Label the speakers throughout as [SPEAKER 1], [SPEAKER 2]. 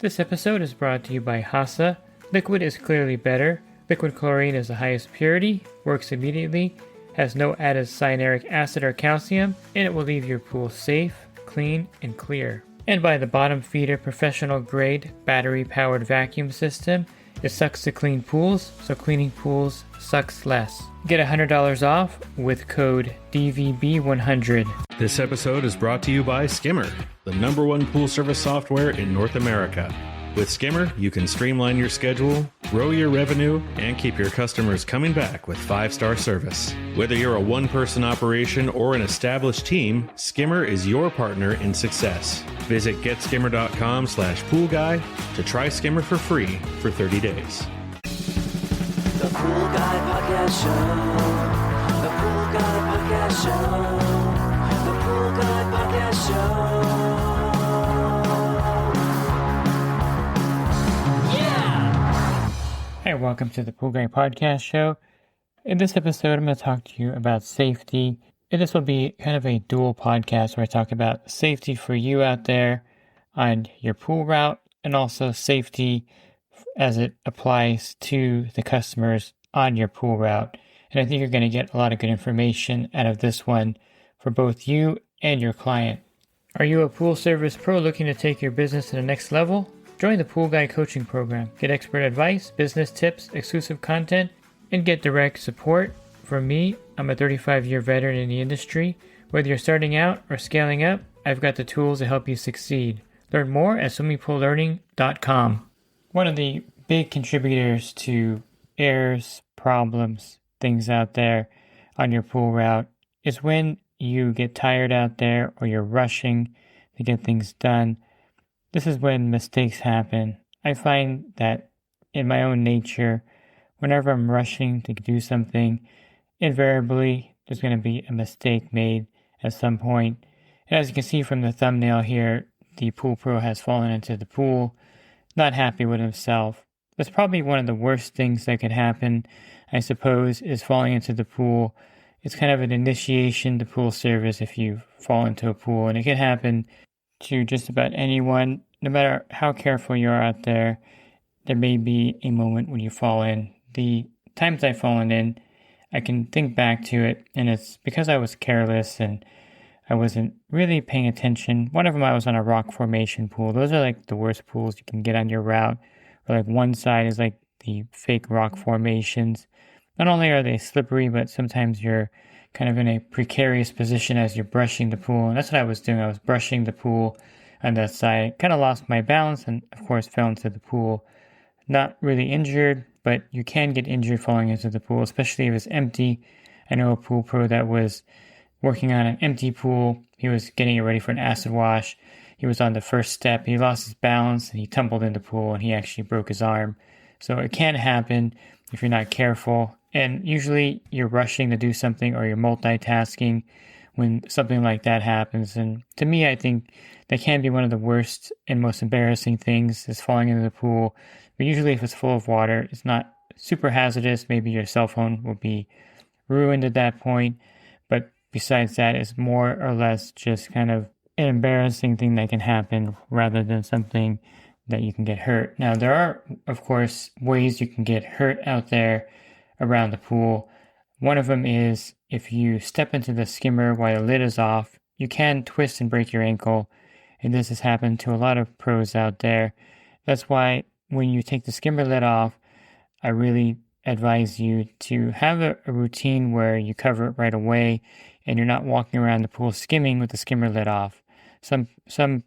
[SPEAKER 1] This episode is brought to you by HASA. Liquid is clearly better. Liquid chlorine is the highest purity, works immediately, has no added cyanuric acid or calcium, and it will leave your pool safe, clean, and clear. And by the Bottom Feeder professional grade battery powered vacuum system. It sucks to clean pools, so cleaning pools sucks less. Get $100 off with code DVB100.
[SPEAKER 2] This episode is brought to you by Skimmer, the #1 pool service software in North America. With Skimmer, you can streamline your schedule, grow your revenue, and keep your customers coming back with 5-star service. Whether you're a one-person operation or an established team, Skimmer is your partner in success. Visit getskimmer.com/poolguy to try Skimmer for free for 30 days.
[SPEAKER 3] The Pool Guy Podcast Show. The Pool Guy Podcast Show. The Pool Guy Podcast Show.
[SPEAKER 1] Hi, welcome to the Pool Guy Podcast Show. In this episode, I'm going to talk to you about safety. And this will be kind of a dual podcast where I talk about safety for you out there on your pool route and also safety as it applies to the customers on your pool route. And I think you're going to get a lot of good information out of this one for both you and your client. Are you a pool service pro looking to take your business to the next level? Join the Pool Guy Coaching Program. Get expert advice, business tips, exclusive content, and get direct support from me. I'm a 35-year veteran in the industry. Whether you're starting out or scaling up, I've got the tools to help you succeed. Learn more at swimmingpoollearning.com. One of the big contributors to errors, problems, things out there on your pool route is when you get tired out there or you're rushing to get things done. This is when mistakes happen. I find that in my own nature, whenever I'm rushing to do something, invariably there's going to be a mistake made at some point. And as you can see from the thumbnail here, the pool pro has fallen into the pool, not happy with himself. That's probably one of the worst things that could happen, I suppose, is falling into the pool. It's kind of an initiation to pool service if you fall into a pool, and it can happen to just about anyone. No matter how careful you are out there, there may be a moment when you fall in. The times I've fallen in, I can think back to it, and it's because I was careless and I wasn't really paying attention. One of them, I was on a rock formation pool. Those are like the worst pools you can get on your route. Or like one side is like the fake rock formations. Not only are they slippery, but sometimes you're kind of in a precarious position as you're brushing the pool. And that's what I was doing. I was brushing the pool on that side. Kind of lost my balance and, of course, fell into the pool. Not really injured, but you can get injured falling into the pool, especially if it's empty. I know a pool pro that was working on an empty pool. He was getting it ready for an acid wash. He was on the first step. He lost his balance and he tumbled in the pool and he actually broke his arm. So it can happen if you're not careful. And usually you're rushing to do something or you're multitasking when something like that happens. And to me, I think that can be one of the worst and most embarrassing things is falling into the pool. But usually if it's full of water, it's not super hazardous. Maybe your cell phone will be ruined at that point. But besides that, it's more or less just kind of an embarrassing thing that can happen rather than something that you can get hurt. Now, there are, of course, ways you can get hurt out there around the pool. One of them is if you step into the skimmer while the lid is off, you can twist and break your ankle. And this has happened to a lot of pros out there. That's why when you take the skimmer lid off, I really advise you to have a routine where you cover it right away and you're not walking around the pool skimming with the skimmer lid off. Some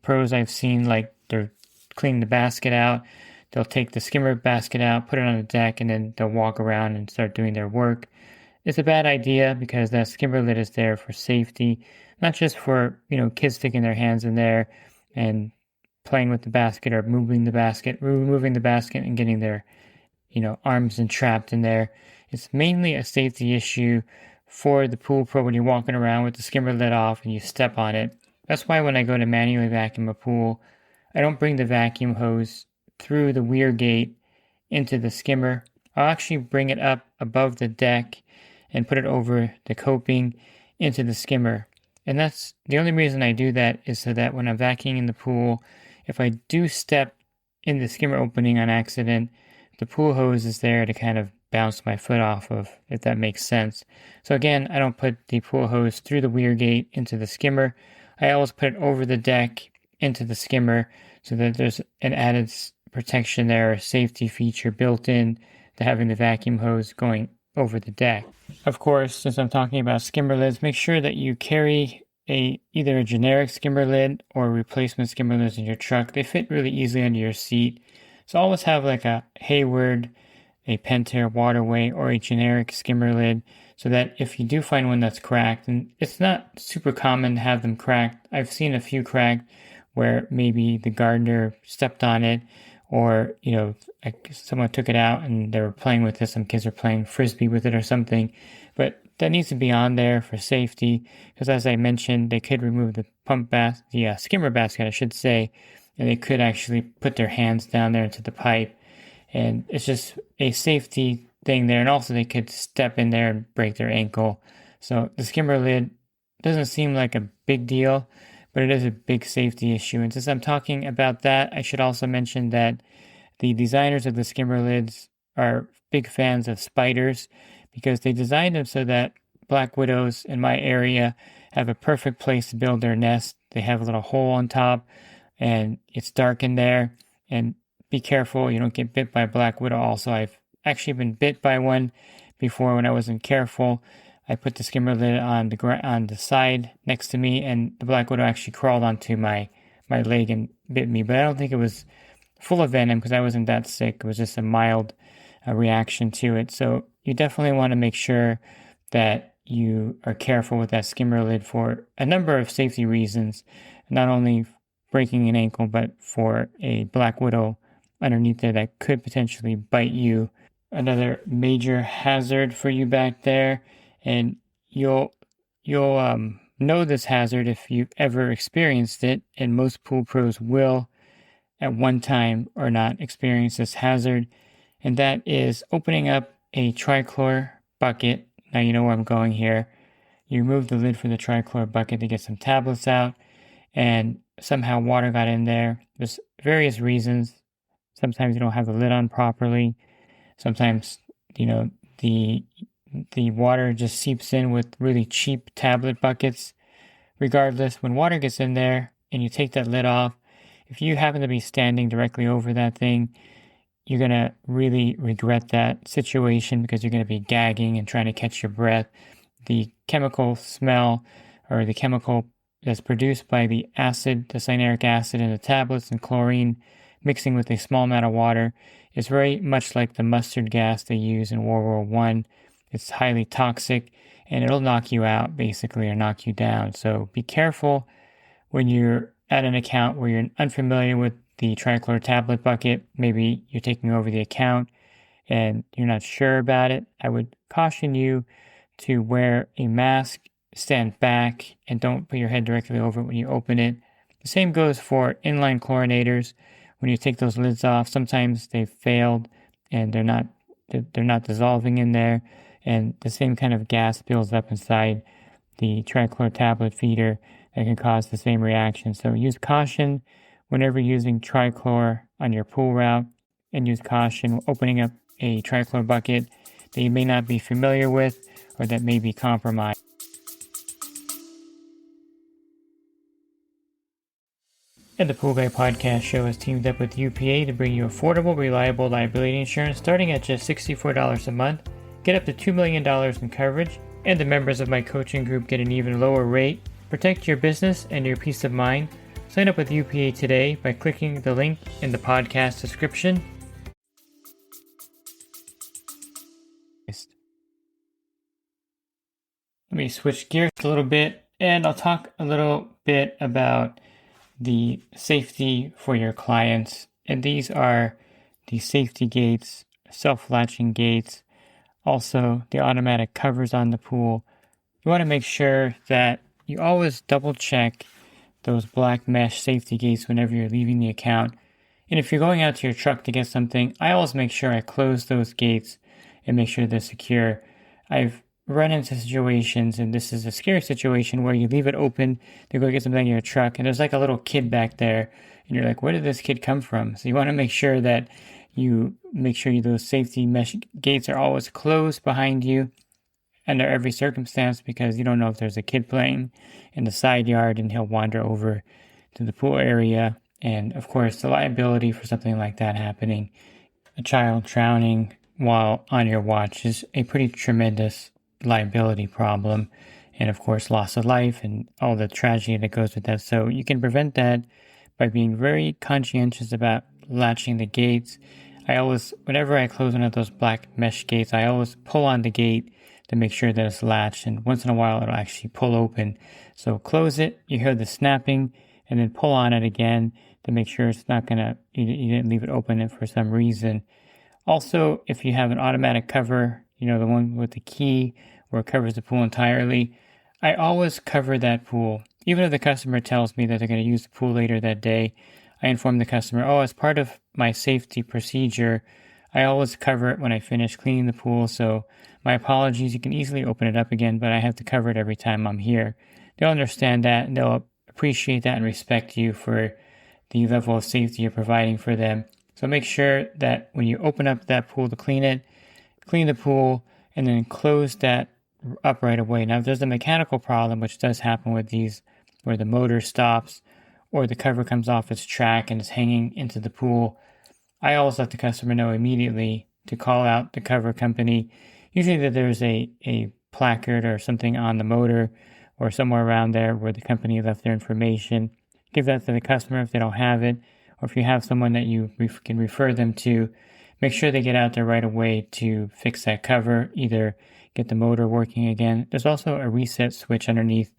[SPEAKER 1] pros I've seen, like they're cleaning the basket out, they'll take the skimmer basket out, put it on the deck, and then they'll walk around and start doing their work. It's a bad idea because that skimmer lid is there for safety, not just for, kids sticking their hands in there and playing with the basket or removing the basket and getting their, arms entrapped in there. It's mainly a safety issue for the pool pro when you're walking around with the skimmer lid off and you step on it. That's why when I go to manually vacuum a pool, I don't bring the vacuum hose through the weir gate into the skimmer. I'll actually bring it up above the deck and put it over the coping into the skimmer. And that's the only reason I do that is so that when I'm vacuuming in the pool, if I do step in the skimmer opening on accident, the pool hose is there to kind of bounce my foot off of, if that makes sense. So again, I don't put the pool hose through the weir gate into the skimmer. I always put it over the deck into the skimmer so that there's an added protection there, a safety feature built in to having the vacuum hose going over the deck. Of course, since I'm talking about skimmer lids, make sure that you carry either a generic skimmer lid or replacement skimmer lids in your truck. They fit really easily under your seat. So always have like a Hayward, a Pentair Waterway, or a generic skimmer lid so that if you do find one that's cracked, and it's not super common to have them cracked. I've seen a few cracked where maybe the gardener stepped on it, or, like someone took it out and they were playing with it. Some kids are playing frisbee with it or something. But that needs to be on there for safety, because as I mentioned, they could remove the skimmer basket, I should say, and they could actually put their hands down there into the pipe. And it's just a safety thing there. And also they could step in there and break their ankle. So the skimmer lid doesn't seem like a big deal, but it is a big safety issue. And since I'm talking about that, I should also mention that the designers of the skimmer lids are big fans of spiders, because they designed them so that black widows in my area have a perfect place to build their nest. They have a little hole on top, and it's dark in there. And be careful you don't get bit by a black widow. Also, I've actually been bit by one before when I wasn't careful. I put the skimmer lid on the side next to me, and the black widow actually crawled onto my leg and bit me. But I don't think it was full of venom because I wasn't that sick. It was just a mild reaction to it. So you definitely want to make sure that you are careful with that skimmer lid for a number of safety reasons, not only breaking an ankle, but for a black widow underneath there that could potentially bite you. Another major hazard for you back there, and you'll know this hazard if you've ever experienced it, and most pool pros will at one time or not experience this hazard, and that is opening up a trichlor bucket. Now you know where I'm going here. You remove the lid for the trichlor bucket to get some tablets out, and somehow water got in there. There's various reasons. Sometimes you don't have the lid on properly. Sometimes, the water just seeps in with really cheap tablet buckets. Regardless, when water gets in there and you take that lid off, if you happen to be standing directly over that thing, you're going to really regret that situation, because you're going to be gagging and trying to catch your breath. The chemical smell, or the chemical that's produced by the cyanuric acid in the tablets and chlorine mixing with a small amount of water, is very much like the mustard gas they use in World War I. It's highly toxic, and it'll knock you out, basically, or knock you down. So be careful when you're at an account where you're unfamiliar with the trichlor tablet bucket. Maybe you're taking over the account and you're not sure about it. I would caution you to wear a mask, stand back, and don't put your head directly over it when you open it. The same goes for inline chlorinators. When you take those lids off, sometimes they've failed and they're not dissolving in there, and the same kind of gas builds up inside the trichlor tablet feeder that can cause the same reaction. So use caution whenever using trichlor on your pool route, and use caution opening up a trichlor bucket that you may not be familiar with or that may be compromised. And the Pool Guy Podcast Show has teamed up with UPA to bring you affordable, reliable liability insurance starting at just $64 a month. Get up to $2 million in coverage, and the members of my coaching group get an even lower rate. Protect your business and your peace of mind. Sign up with UPA today by clicking the link in the podcast description. Let me switch gears a little bit, and I'll talk a little bit about the safety for your clients. And these are the safety gates, self-latching gates, also the automatic covers on the pool. You want to make sure that you always double check those black mesh safety gates whenever you're leaving the account. And if you're going out to your truck to get something, I always make sure I close those gates and make sure they're secure. I've run into situations, and this is a scary situation, where you leave it open to go get something in your truck, and there's like a little kid back there, and you're like, where did this kid come from? So you want to make sure that those safety mesh gates are always closed behind you under every circumstance, because you don't know if there's a kid playing in the side yard and he'll wander over to the pool area. And of course, the liability for something like that happening, a child drowning while on your watch, is a pretty tremendous liability problem. And of course, loss of life and all the tragedy that goes with that. So you can prevent that by being very conscientious about latching the gates. Whenever I close one of those black mesh gates, I always pull on the gate to make sure that it's latched, and once in a while it'll actually pull open. So close it, you hear the snapping, and then pull on it again to make sure it's not you didn't leave it open for some reason. Also, if you have an automatic cover, the one with the key where it covers the pool entirely, I always cover that pool. Even if the customer tells me that they're going to use the pool later that day, I inform the customer, as part of my safety procedure, I always cover it when I finish cleaning the pool. So my apologies, you can easily open it up again, but I have to cover it every time I'm here. They'll understand that, and they'll appreciate that and respect you for the level of safety you're providing for them. So make sure that when you open up that pool to clean the pool, and then close that up right away. Now, if there's a mechanical problem, which does happen with these, where the motor stops or the cover comes off its track and is hanging into the pool, I always let the customer know immediately to call out the cover company. Usually that there's a placard or something on the motor or somewhere around there where the company left their information. Give that to the customer if they don't have it, or if you have someone that you can refer them to, make sure they get out there right away to fix that cover, either get the motor working again. There's also a reset switch underneath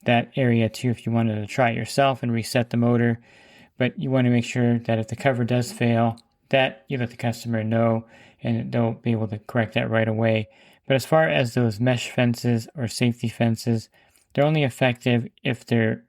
[SPEAKER 1] that area too if you wanted to try it yourself and reset the motor. But you want to make sure that if the cover does fail, that you let the customer know, and they'll be able to correct that right away. But as far as those mesh fences or safety fences, they're only effective if they're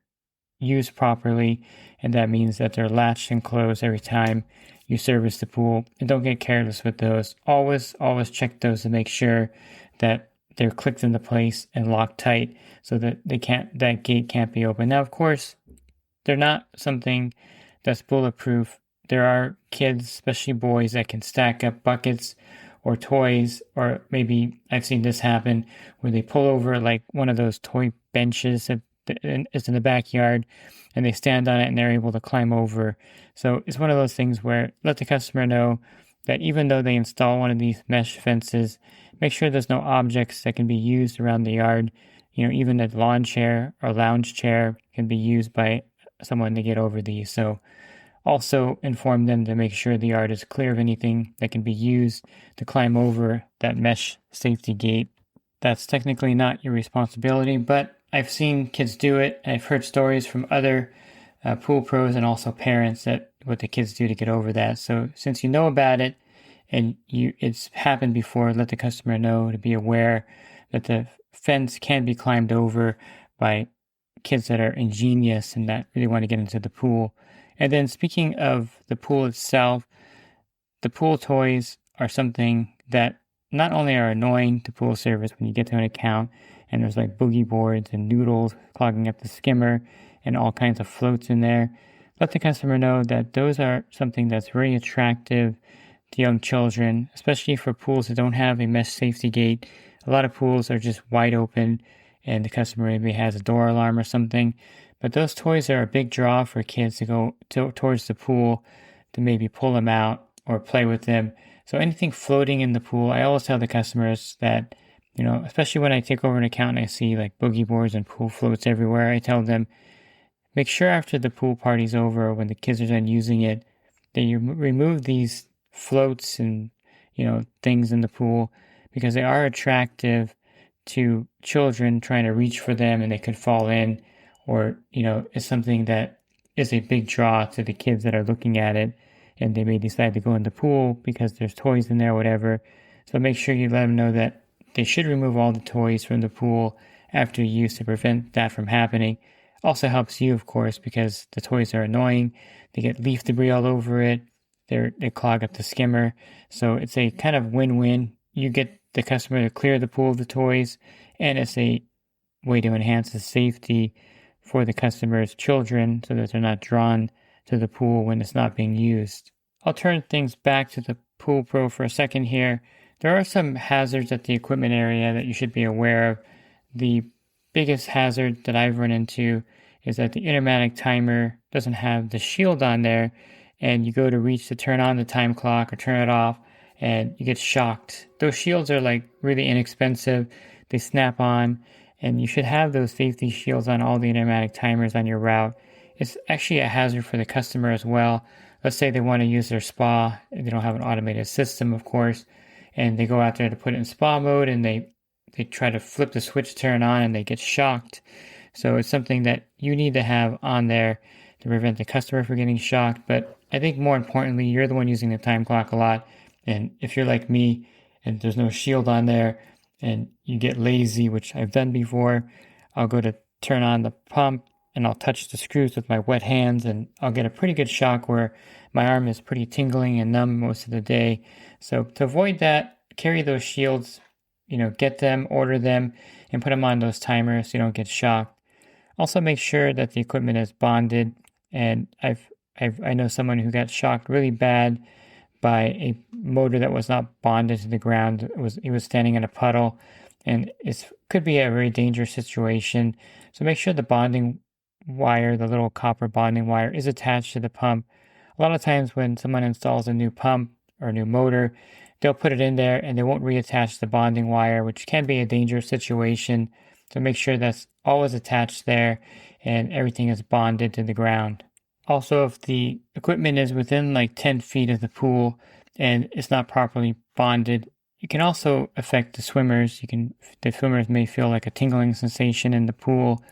[SPEAKER 1] used properly, and that means that they're latched and closed every time you service the pool. And don't get careless with those. Always check those to make sure that they're clicked into place and locked tight so that that gate can't be open. Now, of course, they're not something that's bulletproof. There are kids, especially boys, that can stack up buckets or toys, or maybe I've seen this happen where they pull over like one of those toy benches that is in the backyard, and they stand on it and they're able to climb over. So it's one of those things where let the customer know that even though they install one of these mesh fences, make sure there's no objects that can be used around the yard. Even a lawn chair or lounge chair can be used by someone to get over these. So also inform them to make sure the yard is clear of anything that can be used to climb over that mesh safety gate. That's technically not your responsibility, but I've seen kids do it. I've heard stories from other pool pros and also parents that what the kids do to get over that. So since you know about it and it's happened before, let the customer know to be aware that the fence can be climbed over by kids that are ingenious and that really want to get into the pool. And then speaking of the pool itself, the pool toys are something that not only are annoying to pool service when you get to an account and there's like boogie boards and noodles clogging up the skimmer and all kinds of floats in there, let the customer know that those are something that's very attractive to young children, especially for pools that don't have a mesh safety gate. A lot of pools are just wide open and the customer maybe has a door alarm or something. But those toys are a big draw for kids to go towards the pool to maybe pull them out or play with them. So anything floating in the pool, I always tell the customers that, especially when I take over an account and I see like boogie boards and pool floats everywhere, I tell them, make sure after the pool party's over, when the kids are done using it, that you remove these floats and, things in the pool, because they are attractive to children trying to reach for them and they could fall in, or, it's something that is a big draw to the kids that are looking at it, and they may decide to go in the pool because there's toys in there or whatever. So make sure you let them know that they should remove all the toys from the pool after use to prevent that from happening. Also helps you, of course, because the toys are annoying. They get leaf debris all over it. They clog up the skimmer. So it's a kind of win-win. You get the customer to clear the pool of the toys, and it's a way to enhance the safety for the customer's children so that they're not drawn to the pool when it's not being used. I'll turn things back to the Pool Pro for a second here. There are some hazards at the equipment area that you should be aware of. The biggest hazard that I've run into is that the intermatic timer doesn't have the shield on there, and you go to reach to turn on the time clock or turn it off, and you get shocked. Those shields are like really inexpensive. They snap on, and you should have those safety shields on all the intermatic timers on your route. It's actually a hazard for the customer as well. Let's say they want to use their spa, and they don't have an automated system, of course, and they go out there to put it in spa mode, and they try to flip the switch to turn on, and they get shocked. So it's something that you need to have on there to prevent the customer from getting shocked. But I think more importantly, you're the one using the time clock a lot. And if you're like me and there's no shield on there and you get lazy, which I've done before, I'll go to turn on the pump and I'll touch the screws with my wet hands and I'll get a pretty good shock where my arm is pretty tingling and numb most of the day. So to avoid that, carry those shields, get them, order them, and put them on those timers so you don't get shocked. Also make sure that the equipment is bonded, and I know someone who got shocked really bad by a motor that was not bonded to the ground. He was standing in a puddle, and it could be a very dangerous situation. So make sure the bonding wire, the little copper bonding wire, is attached to the pump. A lot of times when someone installs a new pump or a new motor, they'll put it in there and they won't reattach the bonding wire, which can be a dangerous situation. So make sure that's always attached there and everything is bonded to the ground. Also, if the equipment is within like 10 feet of the pool and it's not properly bonded, it can also affect the swimmers. The swimmers may feel like a tingling sensation in the pool,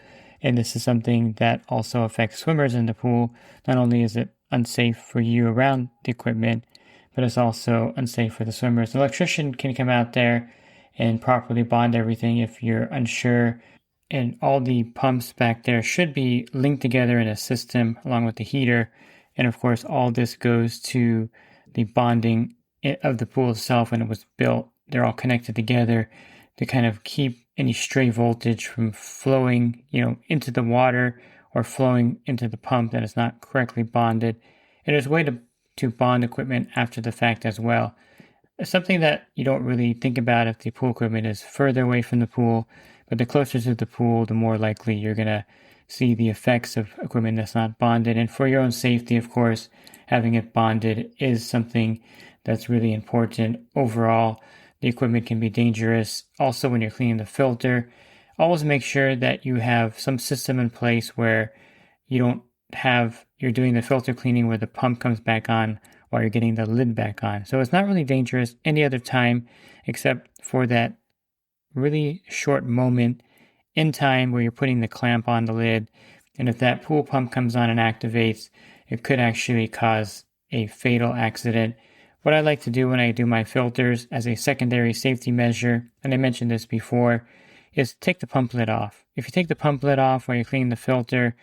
[SPEAKER 1] and this is something that also affects swimmers in the pool. Not only is it unsafe for you around the equipment, but it's also unsafe for the swimmers. The electrician can come out there and properly bond everything if you're unsure. And all the pumps back there should be linked together in a system along with the heater. And of course, all this goes to the bonding of the pool itself when it was built. They're all connected together to kind of keep any stray voltage from flowing, into the water or flowing into the pump that is not correctly bonded. And there's a way to bond equipment after the fact as well. It's something that you don't really think about if the pool equipment is further away from the pool, but the closer to the pool, the more likely you're going to see the effects of equipment that's not bonded. And for your own safety, of course, having it bonded is something that's really important. Overall, the equipment can be dangerous. Also, when you're cleaning the filter, always make sure that you have some system in place where you're doing the filter cleaning where the pump comes back on while you're getting the lid back on. So it's not really dangerous any other time except for that really short moment in time where you're putting the clamp on the lid. And if that pool pump comes on and activates, it could actually cause a fatal accident. What I like to do when I do my filters as a secondary safety measure, and I mentioned this before, is take the pump lid off. If you take the pump lid off while you're cleaning the filter,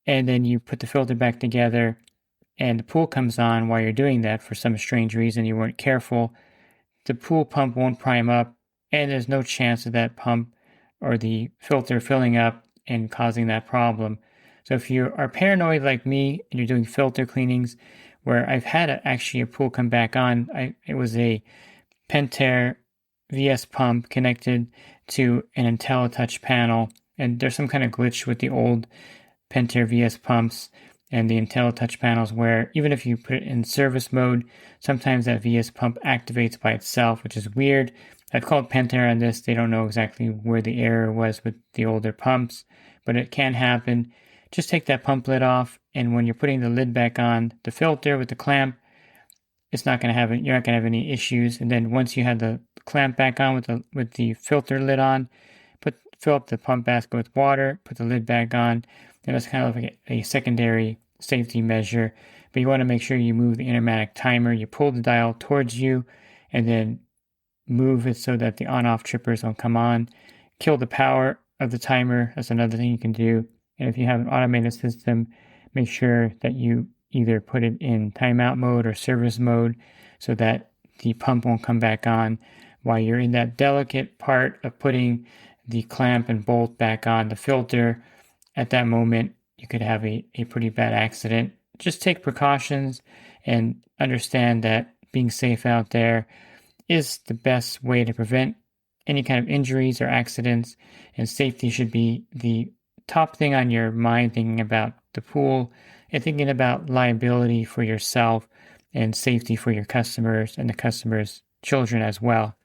[SPEAKER 1] and then you put the filter back together, and the pool comes on while you're doing that for some strange reason you weren't careful, the pool pump won't prime up, and there's no chance of that pump or the filter filling up and causing that problem. So if you are paranoid like me and you're doing filter cleanings, where I've had actually a pool come back on, it was a Pentair VS pump connected to an IntelliTouch panel, and there's some kind of glitch with the old Pentair VS pumps and the IntelliTouch panels where even if you put it in service mode, sometimes that VS pump activates by itself, which is weird. I've called Pentair on this. They don't know exactly where the error was with the older pumps, but it can happen. Just take that pump lid off, and when you're putting the lid back on the filter with the clamp, you're not going to have any issues. And then once you have the clamp back on with the filter lid on, fill up the pump basket with water, put the lid back on. And that's kind of like a secondary safety measure. But you want to make sure you move the intermatic timer. You pull the dial towards you and then move it so that the on-off trippers don't come on. Kill the power of the timer. That's another thing you can do. And if you have an automated system, make sure that you either put it in timeout mode or service mode so that the pump won't come back on. while you're in that delicate part of putting the clamp and bolt back on the filter. At that moment, you could have a pretty bad accident. Just take precautions and understand that being safe out there is the best way to prevent any kind of injuries or accidents, and safety should be the top thing on your mind, thinking about the pool and thinking about liability for yourself and safety for your customers and the customers' children as well.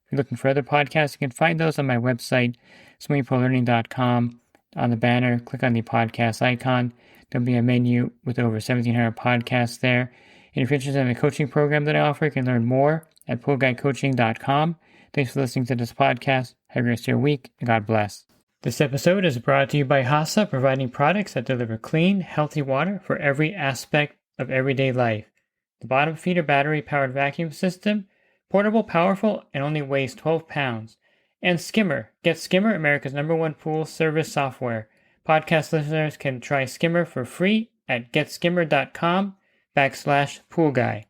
[SPEAKER 1] If you're looking for other podcasts, you can find those on my website, swimmingpoollearning.com. On the banner, click on the podcast icon. There'll be a menu with over 1,700 podcasts there. And if you're interested in the coaching program that I offer, you can learn more at poolguycoaching.com. Thanks for listening to this podcast. Have a great rest of your week, and God bless. This episode is brought to you by HASA, providing products that deliver clean, healthy water for every aspect of everyday life. The bottom feeder battery-powered vacuum system, portable, powerful, and only weighs 12 pounds. And Skimmer. Get Skimmer, America's #1 pool service software. Podcast listeners can try Skimmer for free at getskimmer.com/poolguy.